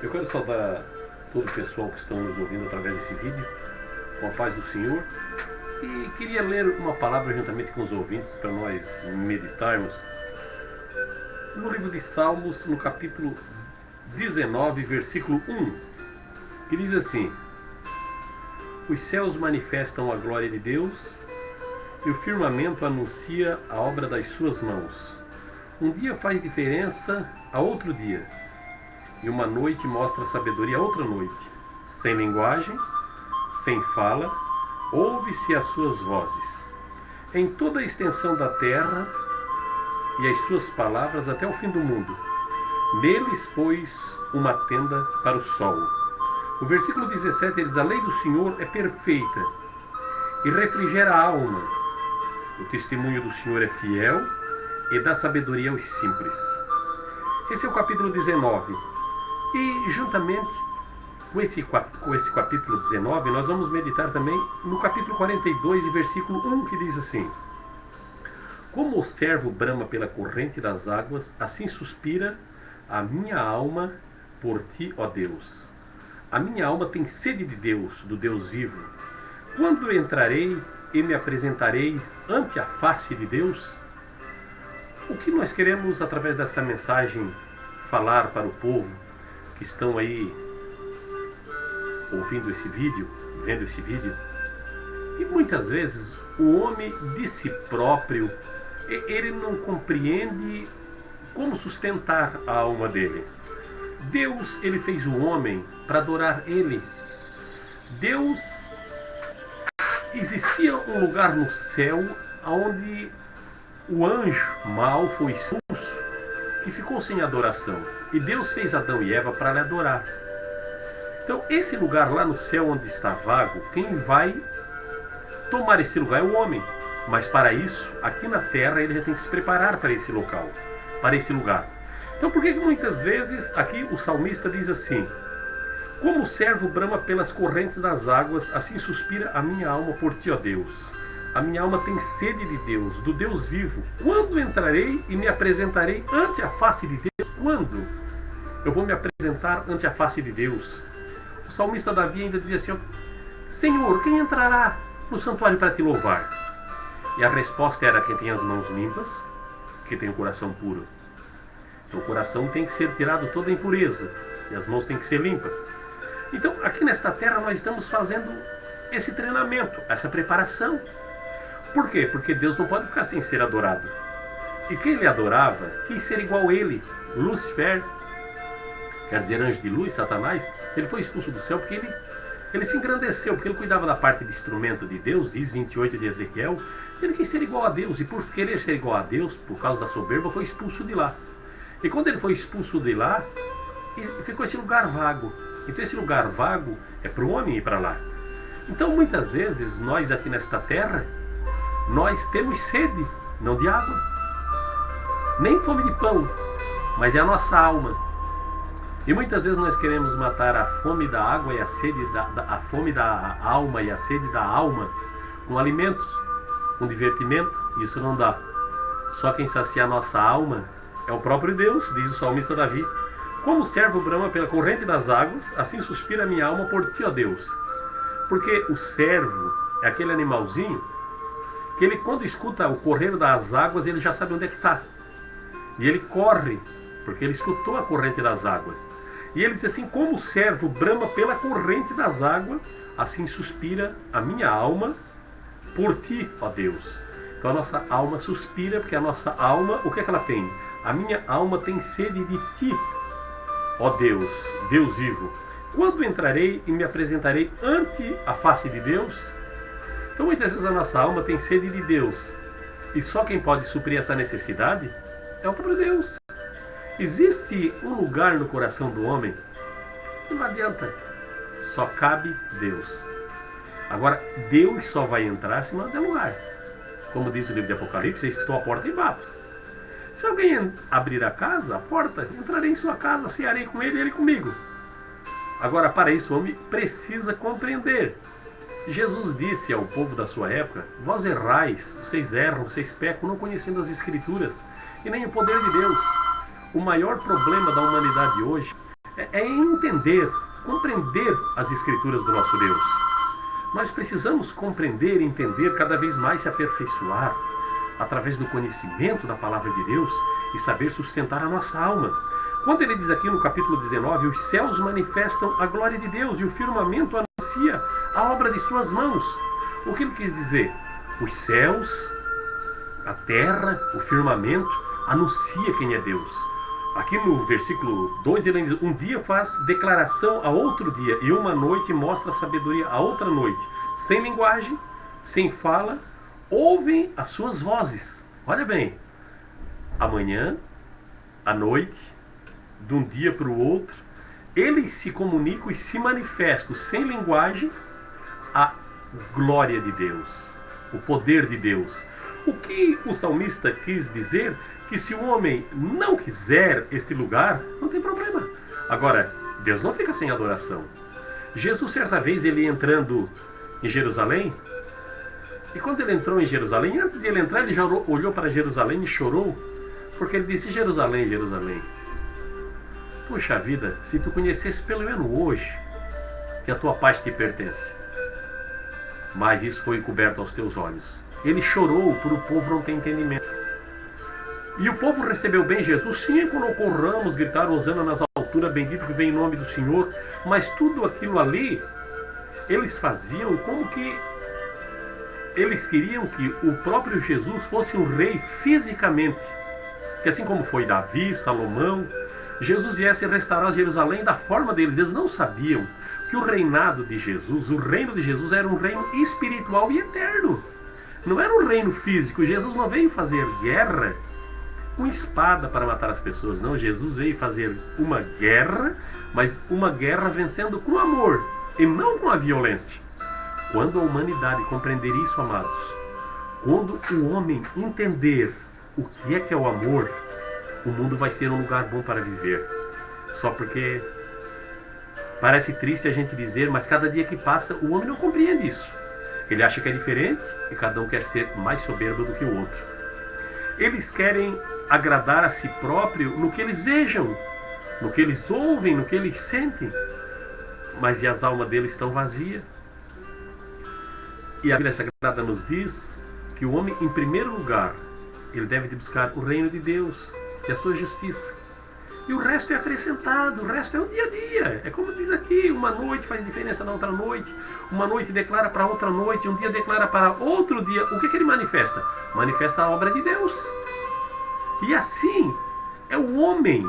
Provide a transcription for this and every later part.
Eu quero saudar todo o pessoal que estão nos ouvindo através desse vídeo, com a paz do Senhor. E queria ler uma palavra juntamente com os ouvintes para nós meditarmos no livro de Salmos, no capítulo 19, versículo 1, que diz assim: Os céus manifestam a glória de Deus e o firmamento anuncia a obra das suas mãos. Um dia faz diferença a outro dia, e uma noite mostra sabedoria a outra noite. Sem linguagem, sem fala, ouve-se as suas vozes. Em toda a extensão da terra e as suas palavras até o fim do mundo. Neles pôs uma tenda para o sol. O versículo 17 ele diz: A lei do Senhor é perfeita e refrigera a alma. O testemunho do Senhor é fiel e dá sabedoria aos simples. Esse é o capítulo 19. E juntamente com esse capítulo 19, nós vamos meditar também no capítulo 42 e versículo 1, que diz assim: Como o servo brama pela corrente das águas, assim suspira a minha alma por ti, ó Deus. A minha alma tem sede de Deus, do Deus vivo. Quando entrarei e me apresentarei ante a face de Deus? O que nós queremos, através desta mensagem, falar para o povo que estão aí ouvindo esse vídeo, vendo esse vídeo, e muitas vezes o homem de si próprio, ele não compreende como sustentar a alma dele. Deus, ele fez o homem para adorar ele. Deus, existia um lugar no céu onde o anjo mau foi expulso, que ficou sem adoração. E Deus fez Adão e Eva para lhe adorar. Então, esse lugar lá no céu onde está vago, quem vai tomar esse lugar é o homem. Mas para isso, aqui na terra, ele já tem que se preparar para esse local, para esse lugar. Então, por que muitas vezes aqui o salmista diz assim: Como o servo brama pelas correntes das águas, assim suspira a minha alma por ti, ó Deus. A minha alma tem sede de Deus, do Deus vivo. Quando entrarei e me apresentarei ante a face de Deus? Quando eu vou me apresentar ante a face de Deus? O salmista Davi ainda dizia assim: Senhor, quem entrará no santuário para te louvar? E a resposta era: quem tem as mãos limpas, que tem o coração puro. Então o coração tem que ser tirado toda a impureza e as mãos têm que ser limpas. Então aqui nesta terra nós estamos fazendo esse treinamento, essa preparação. Por quê? Porque Deus não pode ficar sem ser adorado. E quem ele adorava quis ser igual a ele. Lúcifer, quer dizer anjo de luz, Satanás, ele foi expulso do céu porque ele se engrandeceu, porque ele cuidava da parte de instrumento de Deus, diz 28 de Ezequiel. Ele quis ser igual a Deus, e por querer ser igual a Deus, por causa da soberba, foi expulso de lá. E quando ele foi expulso de lá, ficou esse lugar vago. Então esse lugar vago é para o homem ir para lá. Então muitas vezes nós aqui nesta terra, nós temos sede, não de água, nem fome de pão, mas é a nossa alma. E muitas vezes nós queremos matar a fome da água e a sede a fome da alma e a sede da alma com alimentos, com divertimento. Isso não dá. Só quem sacia a nossa alma é o próprio Deus, diz o salmista Davi. Como o servo brama pela corrente das águas, assim suspira a minha alma por ti, ó Deus. Porque o servo é aquele animalzinho que ele, quando escuta o correr das águas, ele já sabe onde é que está. E ele corre, porque ele escutou a corrente das águas. E ele diz assim: como o servo brama pela corrente das águas, assim suspira a minha alma por ti, ó Deus. Então a nossa alma suspira, porque a nossa alma, o que é que ela tem? A minha alma tem sede de ti, ó Deus, Deus vivo. Quando entrarei e me apresentarei ante a face de Deus? Então muitas vezes a nossa alma tem sede de Deus. E só quem pode suprir essa necessidade é o próprio Deus. Existe um lugar no coração do homem que não adianta, só cabe Deus. Agora, Deus só vai entrar se não der lugar. Como diz o livro de Apocalipse: estou à porta e bato. Se alguém abrir a casa, a porta, entrarei em sua casa, cearei com ele e ele comigo. Agora, para isso, o homem precisa compreender. Jesus disse ao povo da sua época: vós errais, vocês erram, vocês pecam, não conhecendo as Escrituras e nem o poder de Deus. O maior problema da humanidade hoje é entender, compreender as Escrituras do nosso Deus. Nós precisamos compreender, entender, cada vez mais se aperfeiçoar através do conhecimento da palavra de Deus e saber sustentar a nossa alma. Quando ele diz aqui no capítulo 19, os céus manifestam a glória de Deus e o firmamento anuncia a obra de suas mãos. O que ele quis dizer? Os céus, a terra, o firmamento anuncia quem é Deus. Aqui no versículo 2 ele diz: um dia faz declaração a outro dia, e uma noite mostra sabedoria a outra noite. Sem linguagem, sem fala, ouvem as suas vozes. Olha bem, amanhã, à noite, de um dia para o outro, eles se comunicam e se manifestam sem linguagem a glória de Deus, o poder de Deus. O que o salmista quis dizer? Que se o homem não quiser este lugar, não tem problema. Agora, Deus não fica sem adoração. Jesus, certa vez, ele entrando em Jerusalém, e quando ele entrou em Jerusalém, antes de ele entrar, ele já olhou para Jerusalém e chorou, porque ele disse: Jerusalém, Jerusalém, puxa vida, se tu conhecesse pelo menos hoje que a tua paz te pertence, mas isso foi encoberto aos teus olhos. Ele chorou por o povo não ter entendimento. E o povo recebeu bem Jesus, sim, colocou ramos, gritaram hosana nas alturas, bendito que vem em nome do Senhor. Mas tudo aquilo ali, eles faziam como que eles queriam que o próprio Jesus fosse um rei fisicamente. Que assim como foi Davi, Salomão, Jesus viesse restaurar Jerusalém da forma deles. Eles não sabiam que o reinado de Jesus, o reino de Jesus era um reino espiritual e eterno. Não era um reino físico. Jesus não veio fazer guerra com espada para matar as pessoas. Não, Jesus veio fazer uma guerra, mas uma guerra vencendo com amor e não com a violência. Quando a humanidade compreender isso, amados, quando o homem entender o que é o amor, o mundo vai ser um lugar bom para viver. Só porque parece triste a gente dizer, mas cada dia que passa o homem não compreende isso. Ele acha que é diferente e cada um quer ser mais soberbo do que o outro. Eles querem agradar a si próprio no que eles vejam, no que eles ouvem, no que eles sentem, mas as almas deles estão vazias. E a Bíblia Sagrada nos diz que o homem, em primeiro lugar, ele deve buscar o reino de Deus e a sua justiça. E o resto é acrescentado, o resto é o dia a dia. É como diz aqui, uma noite faz diferença na outra noite, uma noite declara para outra noite, um dia declara para outro dia. O que ele manifesta? Manifesta a obra de Deus. E assim é o homem.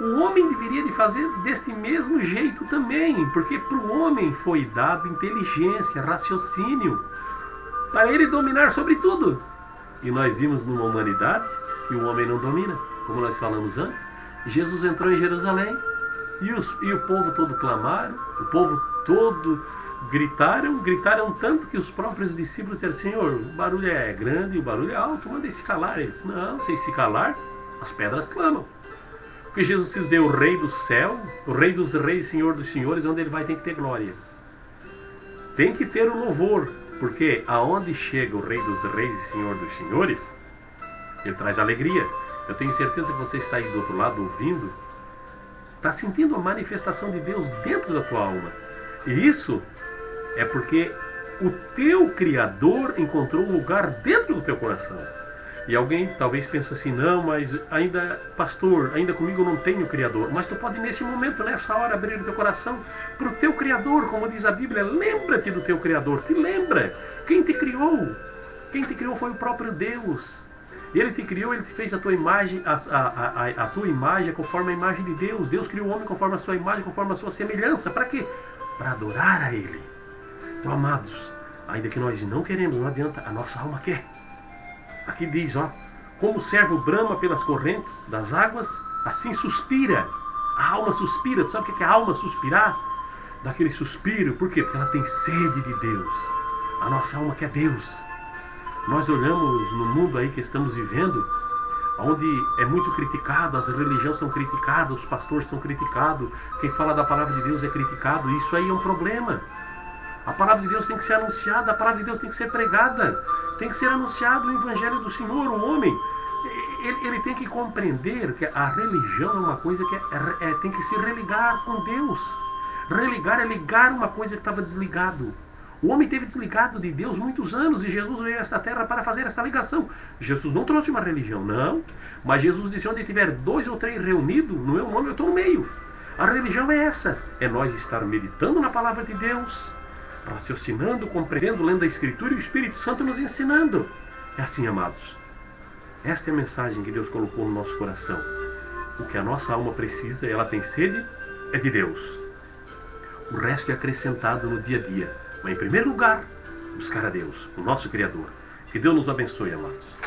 O homem deveria de fazer deste mesmo jeito também, porque para o homem foi dado inteligência, raciocínio, para ele dominar sobre tudo. E nós vimos numa humanidade que o homem não domina, como nós falamos antes. Jesus entrou em Jerusalém e o povo todo clamaram, o povo todo gritaram tanto que os próprios discípulos disseram: Senhor, o barulho é grande, o barulho é alto, manda se calar. Eles: não, sem se calar, as pedras clamam. Porque Jesus quis dizer o rei do céu, o rei dos reis, senhor dos senhores, onde ele vai tem que ter glória. Tem que ter o louvor, porque aonde chega o rei dos reis e senhor dos senhores, ele traz alegria. Eu tenho certeza que você está aí do outro lado ouvindo, está sentindo a manifestação de Deus dentro da tua alma. E isso é porque o teu Criador encontrou um lugar dentro do teu coração. E alguém talvez pense assim: não, mas ainda, pastor, ainda comigo não tenho Criador. Mas tu pode nesse momento, nessa hora, abrir o teu coração para o teu Criador. Como diz a Bíblia, lembra-te do teu Criador. Te lembra quem te criou. Quem te criou foi o próprio Deus. Ele te criou, ele te fez a tua imagem, a tua imagem conforme a imagem de Deus. Deus criou o homem conforme a sua imagem, conforme a sua semelhança. Para quê? Para adorar a Ele. Então, amados, ainda que nós não queremos, não adianta, a nossa alma quer. Aqui diz, ó: como o servo brama pelas correntes das águas, assim suspira. A alma suspira. Tu sabe o que é a alma suspirar? Dá aquele suspiro. Por quê? Porque ela tem sede de Deus. A nossa alma quer Deus. Nós olhamos no mundo aí que estamos vivendo, onde é muito criticado, as religiões são criticadas, os pastores são criticados, quem fala da palavra de Deus é criticado. Isso aí é um problema. A palavra de Deus tem que ser anunciada, a palavra de Deus tem que ser pregada, tem que ser anunciado o Evangelho do Senhor. O homem, ele tem que compreender que a religião é uma coisa que tem que se religar com Deus. Religar é ligar uma coisa que estava desligado. O homem esteve desligado de Deus muitos anos e Jesus veio a esta terra para fazer essa ligação. Jesus não trouxe uma religião, não. Mas Jesus disse, onde tiver 2 ou 3 reunidos, no meu nome eu estou no meio. A religião é essa. É nós estar meditando na palavra de Deus, raciocinando, compreendendo, lendo a Escritura e o Espírito Santo nos ensinando. É assim, amados. Esta é a mensagem que Deus colocou no nosso coração. O que a nossa alma precisa, ela tem sede, é de Deus. O resto é acrescentado no dia a dia. Mas, em primeiro lugar, buscar a Deus, o nosso Criador. Que Deus nos abençoe, amados.